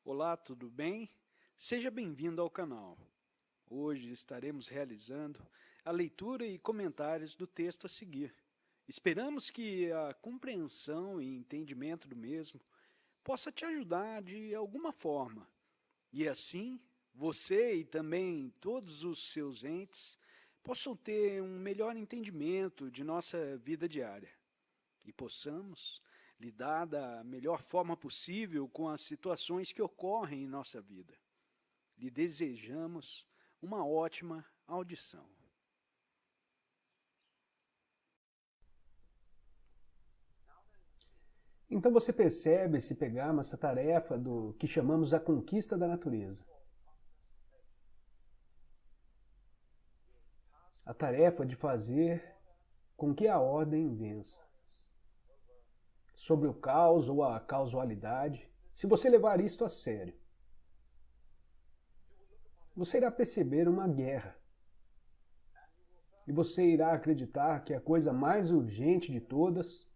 Olá, tudo bem? Seja bem-vindo ao canal. Hoje estaremos realizando a leitura e comentários do texto a seguir. Esperamos que a compreensão e entendimento do mesmo possa te ajudar de alguma forma, e assim você e também todos os seus entes possam ter um melhor entendimento de nossa vida diária e possamos lidar da melhor forma possível com as situações que ocorrem em nossa vida. Lhe desejamos uma ótima audição. Então você percebe, se pegarmos essa tarefa do que chamamos a conquista da natureza. A tarefa de fazer com que a ordem vença. Sobre o caos ou a causalidade, se você levar isto a sério, você irá perceber uma guerra. E você irá acreditar que a coisa mais urgente de todas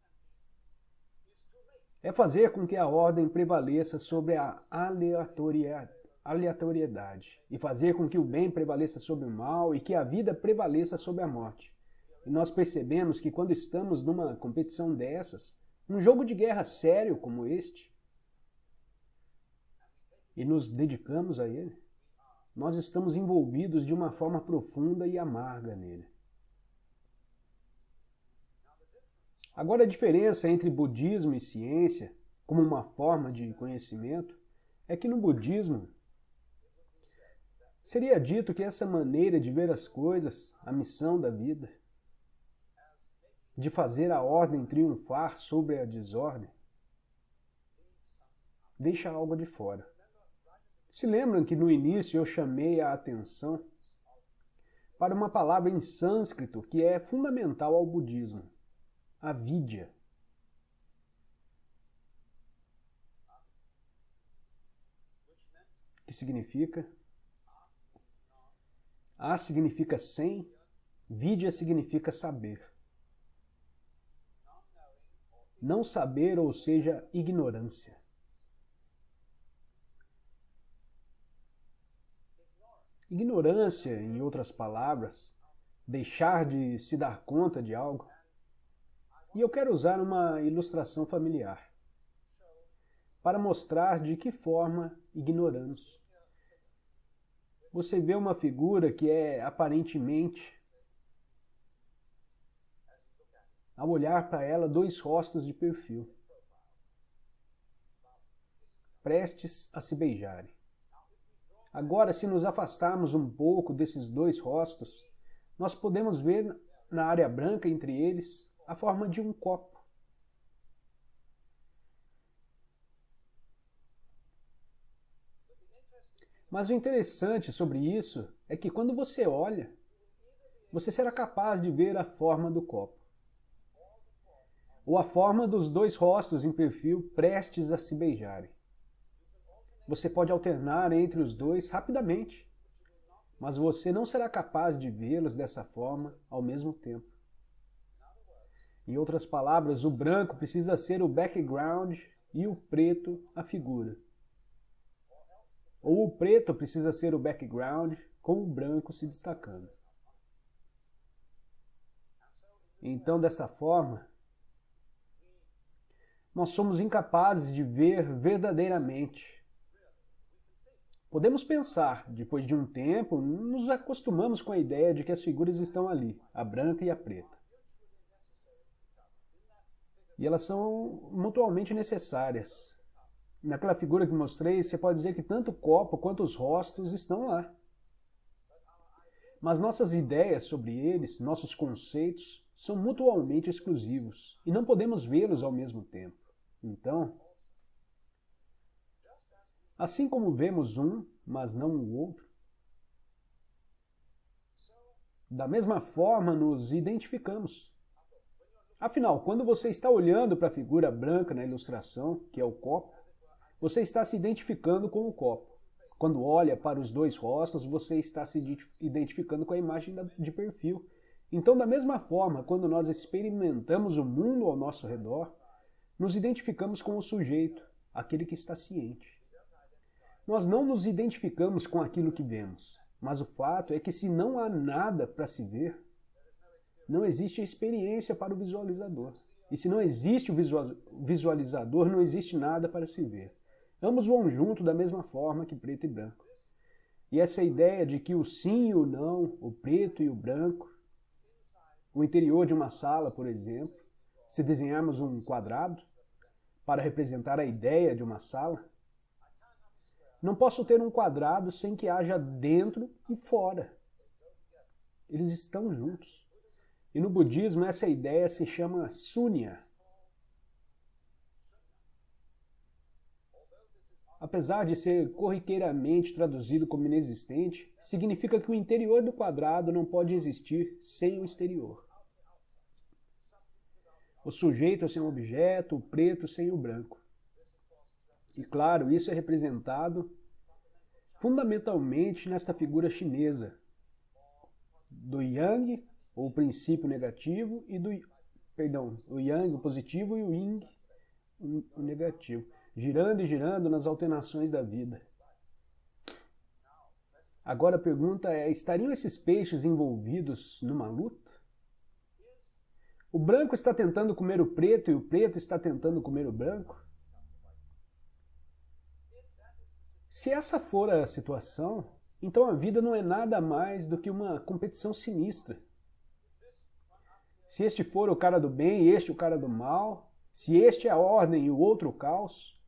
é fazer com que a ordem prevaleça sobre a aleatoriedade e fazer com que o bem prevaleça sobre o mal e que a vida prevaleça sobre a morte. E nós percebemos que quando estamos numa competição dessas, um jogo de guerra sério como este, e nos dedicamos a ele, nós estamos envolvidos de uma forma profunda e amarga nele. Agora, a diferença entre budismo e ciência, como uma forma de conhecimento, é que no budismo seria dito que essa maneira de ver as coisas, a missão da vida, de fazer a ordem triunfar sobre a desordem, deixa algo de fora. Se lembram que no início eu chamei a atenção para uma palavra em sânscrito que é fundamental ao budismo, avidya. Que significa? A significa sem, vidya significa saber. Não saber, ou seja, ignorância. Ignorância, em outras palavras, deixar de se dar conta de algo. E eu quero usar uma ilustração familiar para mostrar de que forma ignoramos. Você vê uma figura que é aparentemente, ao olhar para ela, dois rostos de perfil, prestes a se beijarem. Agora, se nos afastarmos um pouco desses dois rostos, nós podemos ver na área branca entre eles a forma de um copo. Mas o interessante sobre isso é que quando você olha, você será capaz de ver a forma do copo, ou a forma dos dois rostos em perfil prestes a se beijarem. Você pode alternar entre os dois rapidamente, mas você não será capaz de vê-los dessa forma ao mesmo tempo. Em outras palavras, o branco precisa ser o background e o preto a figura. Ou o preto precisa ser o background com o branco se destacando. Então, desta forma, nós somos incapazes de ver verdadeiramente. Podemos pensar, depois de um tempo, nos acostumamos com a ideia de que as figuras estão ali, a branca e a preta. E elas são mutuamente necessárias. Naquela figura que mostrei, você pode dizer que tanto o copo quanto os rostos estão lá. Mas nossas ideias sobre eles, nossos conceitos, são mutuamente exclusivos e não podemos vê-los ao mesmo tempo. Então, assim como vemos um, mas não o outro, da mesma forma nos identificamos. Afinal, quando você está olhando para a figura branca na ilustração, que é o copo, você está se identificando com o copo. Quando olha para os dois rostos, você está se identificando com a imagem de perfil. Então, da mesma forma, quando nós experimentamos o mundo ao nosso redor, nos identificamos com o sujeito, aquele que está ciente. Nós não nos identificamos com aquilo que vemos, mas o fato é que se não há nada para se ver, não existe a experiência para o visualizador. E se não existe o visualizador, não existe nada para se ver. Ambos vão junto da mesma forma que preto e branco. E essa ideia de que o sim e o não, o preto e o branco, o interior de uma sala, por exemplo, se desenharmos um quadrado para representar a ideia de uma sala, não posso ter um quadrado sem que haja dentro e fora. Eles estão juntos. E no budismo essa ideia se chama sunya. Apesar de ser corriqueiramente traduzido como inexistente, significa que o interior do quadrado não pode existir sem o exterior. O sujeito sem o objeto, o preto sem o branco. E claro, isso é representado fundamentalmente nesta figura chinesa do Yang, ou o princípio negativo, e o Yang, o positivo, e o Yin, o negativo, girando e girando nas alternações da vida. Agora a pergunta é, estariam esses peixes envolvidos numa luta? O branco está tentando comer o preto e o preto está tentando comer o branco? Se essa for a situação, então a vida não é nada mais do que uma competição sinistra. Se este for o cara do bem e este o cara do mal, se este é a ordem e o outro o caos,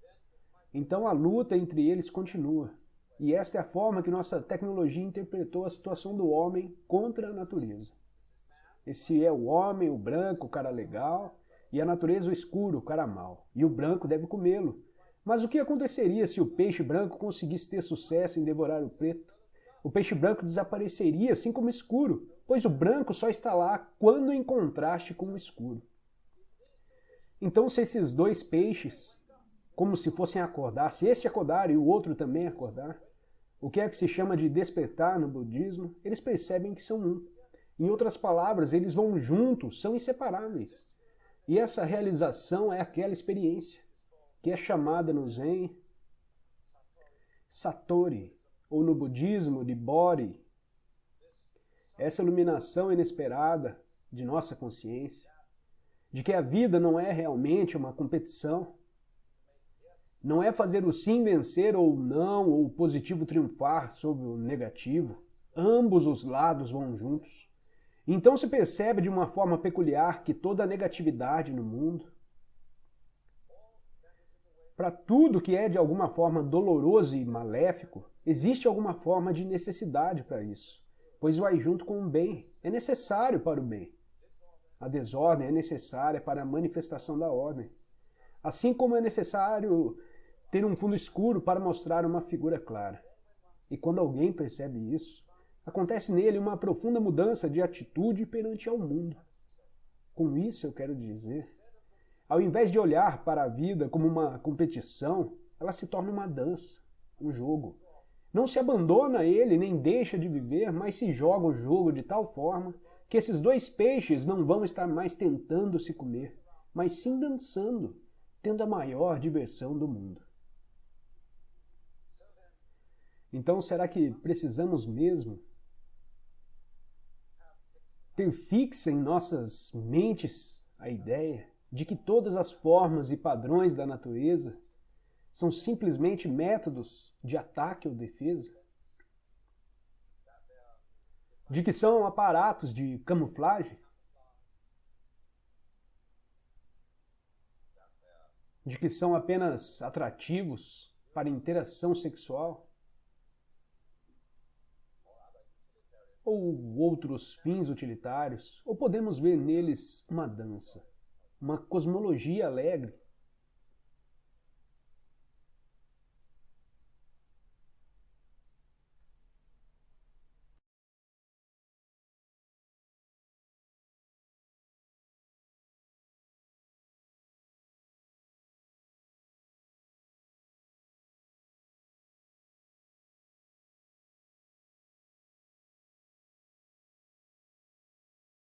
então a luta entre eles continua. E esta é a forma que nossa tecnologia interpretou a situação do homem contra a natureza. Esse é o homem, o branco, o cara legal, e a natureza o escuro, o cara mau. E o branco deve comê-lo. Mas o que aconteceria se o peixe branco conseguisse ter sucesso em devorar o preto? O peixe branco desapareceria, assim como o escuro, pois o branco só está lá quando em contraste com o escuro. Então, se esses dois peixes, como se fossem acordar, se este acordar e o outro também acordar, o que é que se chama de despertar no budismo, eles percebem que são um. Em outras palavras, eles vão juntos, são inseparáveis. E essa realização é aquela experiência, que é chamada no Zen Satori, ou no budismo de Bodhi. Essa iluminação inesperada de nossa consciência, de que a vida não é realmente uma competição, não é fazer o sim vencer ou o não, ou o positivo triunfar sobre o negativo. Ambos os lados vão juntos. Então se percebe de uma forma peculiar que toda a negatividade no mundo, para tudo que é de alguma forma doloroso e maléfico, existe alguma forma de necessidade para isso, pois vai junto com o bem, é necessário para o bem. A desordem é necessária para a manifestação da ordem. Assim como é necessário ter um fundo escuro para mostrar uma figura clara. E quando alguém percebe isso, acontece nele uma profunda mudança de atitude perante ao mundo. Com isso eu quero dizer, ao invés de olhar para a vida como uma competição, ela se torna uma dança, um jogo. Não se abandona a ele, nem deixa de viver, mas se joga o jogo de tal forma que esses dois peixes não vão estar mais tentando se comer, mas sim dançando, tendo a maior diversão do mundo. Então, será que precisamos mesmo ter fixa em nossas mentes a ideia de que todas as formas e padrões da natureza são simplesmente métodos de ataque ou defesa? De que são aparatos de camuflagem? De que são apenas atrativos para interação sexual? Ou outros fins utilitários? Ou podemos ver neles uma dança, uma cosmologia alegre,